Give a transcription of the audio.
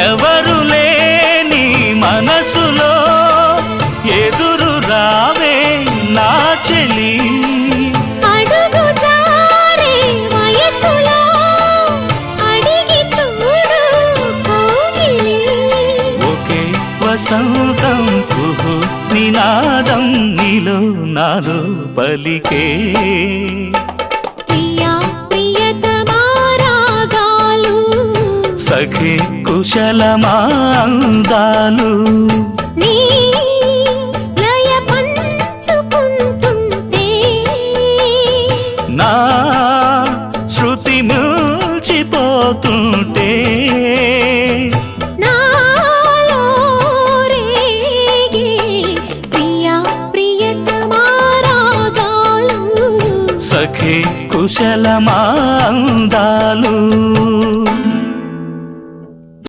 ఎవరు లేని మనసులో ఎదురు రావే నా చెలి అడుగు జారే వయసులో అడిగి చూడు కోగిలి ఒకే వసంతం కుహు నినాదం నీలో నాలో పలికే ప్రియా ప్రియతమా రాగాలు సఖి కుశలమా అందాలు నీ లయ పంచుకుంటుంటే నా శృతి మిల్చిపోతుంటే నాలో రేగే ప్రియా ప్రియతమా రాగాలు సఖి కుశలమా